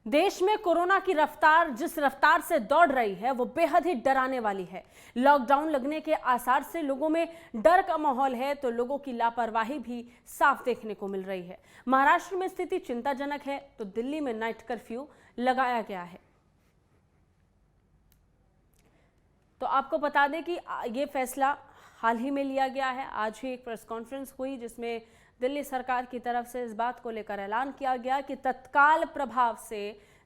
देश में कोरोना की रफ्तार जिस रफ्तार से दौड़ रही है वो बेहद ही डराने वाली है। लॉकडाउन लगने के आसार से लोगों में डर का माहौल है तो लोगों की लापरवाही भी साफ देखने को मिल रही है। महाराष्ट्र में स्थिति चिंताजनक है तो दिल्ली में नाइट कर्फ्यू लगाया गया है। तो आपको बता दें कि ये फैसला हाल ही में लिया गया है। आज ही एक प्रेस कॉन्फ्रेंस हुई जिसमें दिल्ली सरकार की तरफ से इस बात को लेकर ऐलान किया गया कि तत्काल प्रभाव से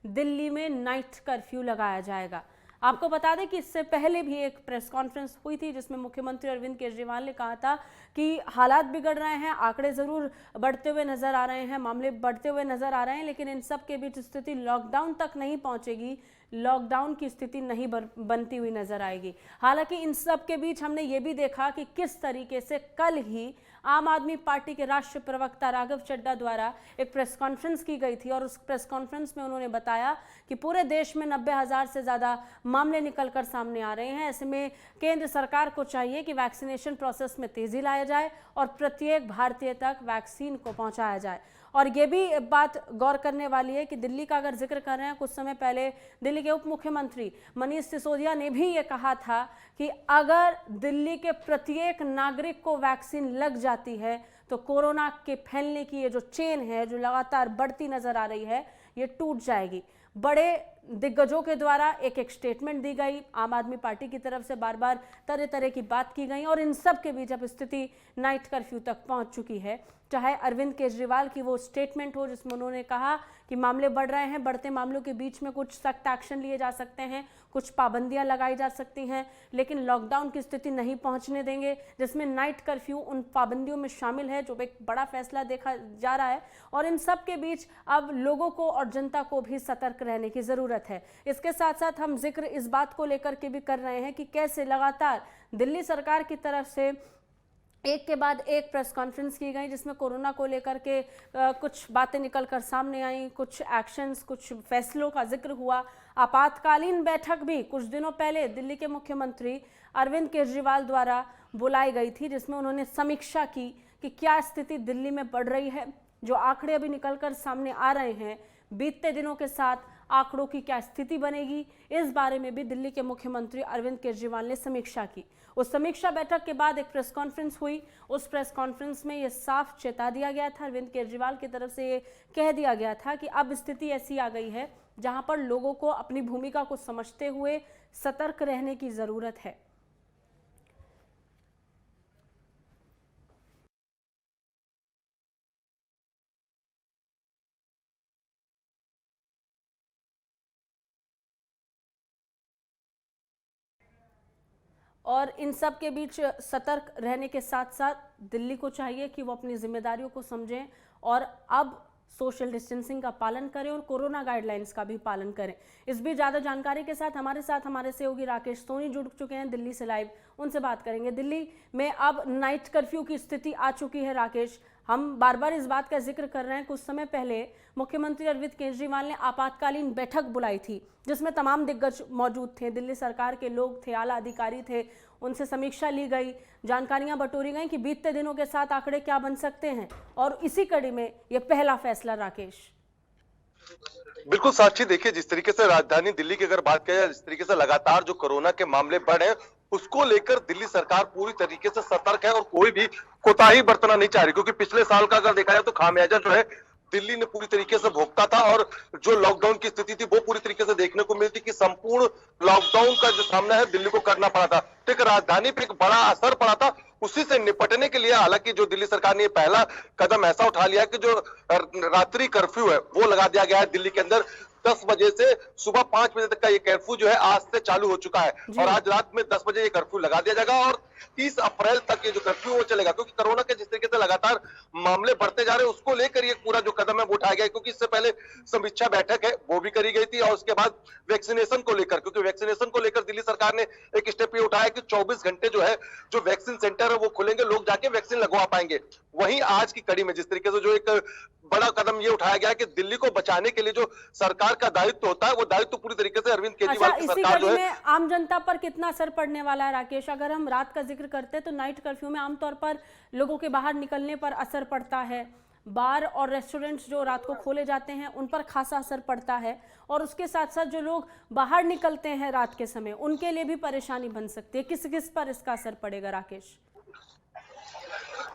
दिल्ली में नाइट कर्फ्यू लगाया जाएगा। आपको बता दें कि इससे पहले भी एक प्रेस कॉन्फ्रेंस हुई थी जिसमें मुख्यमंत्री अरविंद केजरीवाल ने कहा था कि हालात बिगड़ रहे हैं, आंकड़े जरूर बढ़ते हुए नजर आ रहे हैं, मामले बढ़ते हुए नजर आ रहे हैं, लेकिन इन सब के बीच स्थिति लॉकडाउन तक नहीं पहुंचेगी, लॉकडाउन की स्थिति नहीं बनती हुई नजर आएगी। हालांकि इन सब के बीच हमने ये भी देखा कि किस तरीके से कल ही आम आदमी पार्टी के राष्ट्रीय प्रवक्ता राघव चड्ढा द्वारा एक प्रेस कॉन्फ्रेंस की गई थी और उस प्रेस कॉन्फ्रेंस में उन्होंने बताया कि पूरे देश में 90,000 से ज़्यादा मामले निकलकर सामने आ रहे हैं। ऐसे में केंद्र सरकार को चाहिए कि वैक्सीनेशन प्रोसेस में तेजी लाया जाए और प्रत्येक भारतीय तक वैक्सीन को पहुंचाया जाए। और ये भी बात गौर करने वाली है कि दिल्ली का अगर जिक्र कर रहे हैं, कुछ समय पहले दिल्ली के उप मुख्यमंत्री मनीष सिसोदिया ने भी ये कहा था कि अगर दिल्ली के प्रत्येक नागरिक को वैक्सीन लग जाती है तो कोरोना के फैलने की ये जो चेन है जो लगातार बढ़ती नजर आ रही है ये टूट जाएगी। बड़े दिग्गजों के द्वारा एक स्टेटमेंट दी गई, आम आदमी पार्टी की तरफ से बार बार तरह तरह की बात की गई और इन सब के बीच अब स्थिति नाइट कर्फ्यू तक पहुंच चुकी है। चाहे अरविंद केजरीवाल की वो स्टेटमेंट हो जिसमें उन्होंने कहा कि मामले बढ़ रहे हैं, बढ़ते मामलों के बीच में कुछ सख्त एक्शन लिए जा सकते हैं, कुछ पाबंदियां लगाई जा सकती हैं, लेकिन लॉकडाउन की स्थिति नहीं पहुंचने देंगे, जिसमें नाइट कर्फ्यू उन पाबंदियों में शामिल है जो एक बड़ा फैसला देखा जा रहा है। और इन सब के बीच अब लोगों को और जनता को भी सतर्क रहने की जरूरत है। इसके साथ साथ हम जिक्र इस बात को लेकर के भी कर रहे हैं कि कैसे लगातार दिल्ली सरकार की तरफ से एक के बाद एक प्रेस कॉन्फ्रेंस की गई जिसमें कोरोना को लेकर के कुछ बातें निकलकर सामने आई, कुछ एक्शंस, कुछ फैसलों का जिक्र हुआ। आपातकालीन बैठक भी कुछ दिनों पहले दिल्ली के मुख्यमंत्री अरविंद केजरीवाल द्वारा बुलाई गई थी जिसमें उन्होंने समीक्षा की कि क्या स्थिति दिल्ली में बढ़ रही है, जो आंकड़े अभी निकलकर सामने आ रहे हैं बीतते दिनों के साथ आंकड़ों की क्या स्थिति बनेगी, इस बारे में भी दिल्ली के मुख्यमंत्री अरविंद केजरीवाल ने समीक्षा की। उस समीक्षा बैठक के बाद एक प्रेस कॉन्फ्रेंस हुई। उस प्रेस कॉन्फ्रेंस में यह साफ चेता दिया गया था, अरविंद केजरीवाल की तरफ से ये कह दिया गया था कि अब स्थिति ऐसी आ गई है जहां पर लोगों को अपनी भूमिका को समझते हुए सतर्क रहने की जरूरत है। और इन सब के बीच सतर्क रहने के साथ साथ दिल्ली को चाहिए कि वो अपनी जिम्मेदारियों को समझें और अब सोशल डिस्टेंसिंग का पालन करें और कोरोना गाइडलाइंस का भी पालन करें। इस बीच ज़्यादा जानकारी के साथ हमारे सहयोगी राकेश सोनी जुड़ चुके हैं दिल्ली से लाइव, उनसे बात करेंगे। दिल्ली में अब नाइट कर्फ्यू की स्थिति आ चुकी है। राकेश, हम बार बार इस बात का जिक्र कर रहे हैं, कुछ समय पहले मुख्यमंत्री अरविंद केजरीवाल ने आपातकालीन बैठक बुलाई थी जिसमें तमाम दिग्गज मौजूद थे, दिल्ली सरकार के लोग थे, आला अधिकारी थे, उनसे समीक्षा ली गई, जानकारियां बटोरी गई कि बीतते दिनों के साथ आंकड़े क्या बन सकते हैं और इसी कड़ी में यह पहला फैसला। राकेश, बिल्कुल साक्षी, देखिए जिस तरीके से राजधानी दिल्ली की अगर बात करें, जिस तरीके से लगातार जो कोरोना के मामले बढ़े उसको लेकर दिल्ली सरकार पूरी तरीके से सतर्क है और कोई भी कोताही बरतना नहीं चाह रही, क्योंकि पिछले साल का अगर देखा जाए तो खामियाजा जो है दिल्ली ने पूरी तरीके से भोगता था और जो लॉकडाउन की स्थिति थी वो पूरी तरीके से देखने को मिलती कि संपूर्ण लॉकडाउन का जो सामना है दिल्ली को करना पड़ा था। तो एक राजधानी पे एक बड़ा असर पड़ा था, उसी से निपटने के लिए हालांकि जो दिल्ली सरकार ने पहला कदम ऐसा उठा लिया कि जो रात्रि कर्फ्यू है वो लगा दिया गया है दिल्ली के अंदर। 10 बजे से सुबह 5 बजे तक का ये कर्फ्यू जो है आज से चालू हो चुका है और आज रात में 10 बजे ये कर्फ्यू लगा दिया जाएगा और 30 अप्रैल तक ये जो कर्फ्यू वो चलेगा, क्योंकि कोरोना के जिस तरीके से लगातार मामले बढ़ते जा रहे हैं उसको लेकर ये पूरा जो कदम है वो उठाया गया है। क्योंकि इससे पहले समीक्षा बैठक है वो भी करी गई थी और उसके बाद वैक्सीनेशन को लेकर, क्योंकि वैक्सीनेशन को लेकर दिल्ली सरकार ने एक स्टेप ये उठाया कि 24 घंटे जो है जो वैक्सीन सेंटर है वो खुलेंगे, लोग जाके वैक्सीन लगवा पाएंगे। वहीं आज की कड़ी में जिस तरीके से जो एक बड़ा कदम ये उठाया गया है कि दिल्ली को बचाने के लिए जो सरकार का दायित्व होता है वो दायित्व पूरी तरीके से अरविंद केजरीवाल की सरकार जो है। आम जनता पर कितना असर पड़ने वाला है राकेश? अगर हम रात का जिक्र करते हैं तो नाइट कर्फ्यू में आमतौर पर लोगों के बाहर निकलने पर असर पड़ता है, बार और रेस्टोरेंट्स जो रात को खोले जाते हैं उन पर खासा असर पड़ता है, और उसके साथ साथ जो लोग बाहर निकलते हैं रात के समय उनके लिए भी परेशानी बन सकती है। किस किस पर इसका असर पड़ेगा राकेश?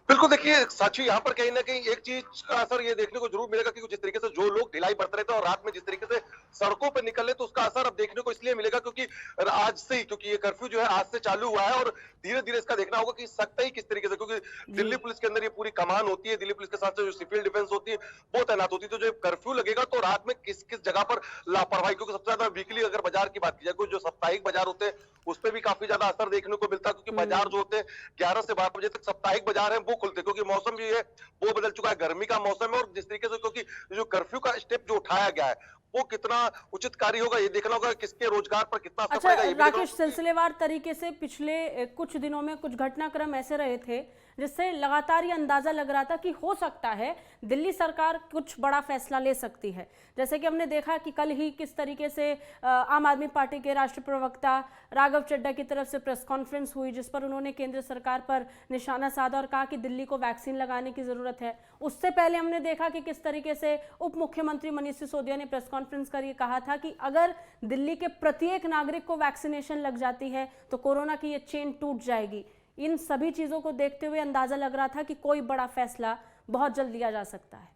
बिल्कुल देखिए साक्षी, यहाँ पर कहीं ना कहीं एक चीज का असर ये देखने को जरूर मिलेगा कि जिस तरीके से जो लोग ढिलाई बरत रहे थे और रात में जिस तरीके से सड़कों पर निकले, तो उसका असर अब देखने को इसलिए मिलेगा क्योंकि आज से ही, क्योंकि ये कर्फ्यू जो है आज से चालू हुआ है और धीरे धीरे इसका देखना होगा कि सकता ही किस तरीके से, क्योंकि जी। दिल्ली पुलिस के अंदर ये पूरी कमान होती है, दिल्ली पुलिस के साथ साथ जो सिविल डिफेंस होती है वो तैनात होती है। तो जो कर्फ्यू लगेगा तो रात में किस किस जगह पर लापरवाही, क्योंकि सबसे ज्यादा वीकली अगर बाजार की बात की जाए, जो साप्ताहिक बाजार होते हैं उस पर भी काफी ज्यादा असर देखने को मिलता है, क्योंकि बाजार जो होते हैं 11 से 12 बजे तक साप्ताहिक बाजार है वो खुलते हैं, क्योंकि मौसम भी है वो बदल चुका है, गर्मी का मौसम है। और जिस तरीके से, क्योंकि जो कर्फ्यू का स्टेप जो उठाया गया है वो कितना उचितकारी होगा ये देखना होगा, किसके रोजगार पर कितना असर अच्छा पड़ेगा ये भी देखना राकेश, सिलसिलेवार तरीके से पिछले कुछ दिनों में कुछ घटनाक्रम ऐसे रहे थे जिससे लगातार ये अंदाजा लग रहा था कि हो सकता है दिल्ली सरकार कुछ बड़ा फैसला ले सकती है। जैसे कि हमने देखा कि कल ही किस तरीके से आम आदमी पार्टी के राष्ट्रीय प्रवक्ता राघव चड्ढा की तरफ से प्रेस कॉन्फ्रेंस हुई, जिस पर उन्होंने केंद्र सरकार पर निशाना साधा और कहा कि दिल्ली को वैक्सीन लगाने की जरूरत है। उससे पहले हमने देखा कि किस तरीके से उप मुख्यमंत्री मनीष सिसोदिया ने प्रेस कॉन्फ्रेंस कर ये कहा था कि अगर दिल्ली के प्रत्येक नागरिक को वैक्सीनेशन लग जाती है तो कोरोना की ये चेन टूट जाएगी। इन सभी चीजों को देखते हुए अंदाजा लग रहा था कि कोई बड़ा फैसला बहुत जल्द लिया जा सकता है।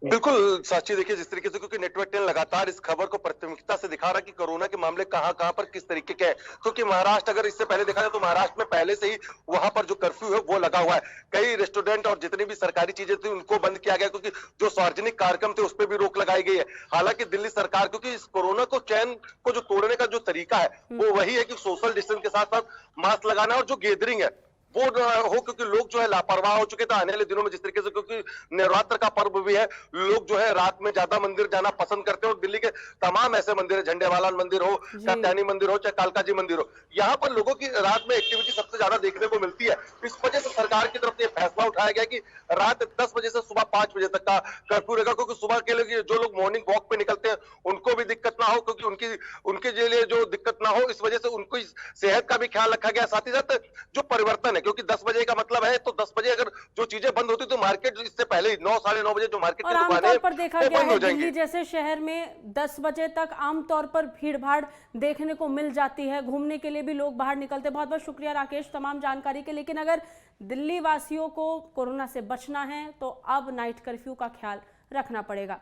बिल्कुल साक्षी, देखिए जिस तरीके से, क्योंकि नेटवर्क 10 लगातार इस खबर को प्राथमिकता से दिखा रहा है कि कोरोना के मामले कहां कहां पर किस तरीके के हैं, क्योंकि महाराष्ट्र अगर इससे पहले देखा जाए तो महाराष्ट्र में पहले से ही वहां पर जो कर्फ्यू है वो लगा हुआ है। कई रेस्टोरेंट और जितनी भी सरकारी चीजें थी उनको बंद किया गया, क्योंकि जो सार्वजनिक कार्यक्रम थे उस पर भी रोक लगाई गई है। हालांकि दिल्ली सरकार, क्योंकि इस कोरोना को चैन को जो तोड़ने का जो तरीका है वो वही है कि सोशल डिस्टेंस के साथ साथ मास्क लगाना और जो गैदरिंग है वो हो, क्योंकि लोग जो है लापरवाह हो चुके थे। आने वाले दिनों में जिस तरीके से, क्योंकि नवरात्र का पर्व भी है, लोग जो है रात में ज्यादा मंदिर जाना पसंद करते हैं और दिल्ली के तमाम ऐसे मंदिर है, झंडेवाला मंदिर हो, कात्यायनी मंदिर हो, चाहे कालका जी मंदिर हो, यहाँ पर लोगों की रात में एक्टिविटी सबसे ज्यादा देखने को मिलती है। इस वजह से सरकार की तरफ से फैसला उठाया गया कि रात 10 बजे से सुबह 5 बजे तक का कर्फ्यू रहेगा, क्योंकि सुबह के लिए जो लोग मॉर्निंग वॉक पे निकलते हैं उनको भी दिक्कत ना हो, क्योंकि उनके लिए जो दिक्कत ना हो, इस वजह से उनको सेहत का भी ख्याल रखा गया। साथ ही साथ जो परिवर्तन है, क्योंकि 10 बजे का मतलब है तो 10 बजे अगर जो चीजें बंद होती तो मार्केट इससे पहले 9 साढ़े 9 बजे जो मार्केट और की दुकानें आमतौर पर देखा वो गया बंद है हो जाएंगी। दिल्ली जैसे शहर में 10 बजे तक आमतौर पर भीड़ भाड़ देखने को मिल जाती है, घूमने के लिए भी लोग बाहर निकलते हैं। बहुत बहुत शुक्रिया राकेश तमाम जानकारी के। लेकिन अगर दिल्ली वासियों को कोरोना से बचना है तो अब नाइट कर्फ्यू का ख्याल रखना पड़ेगा।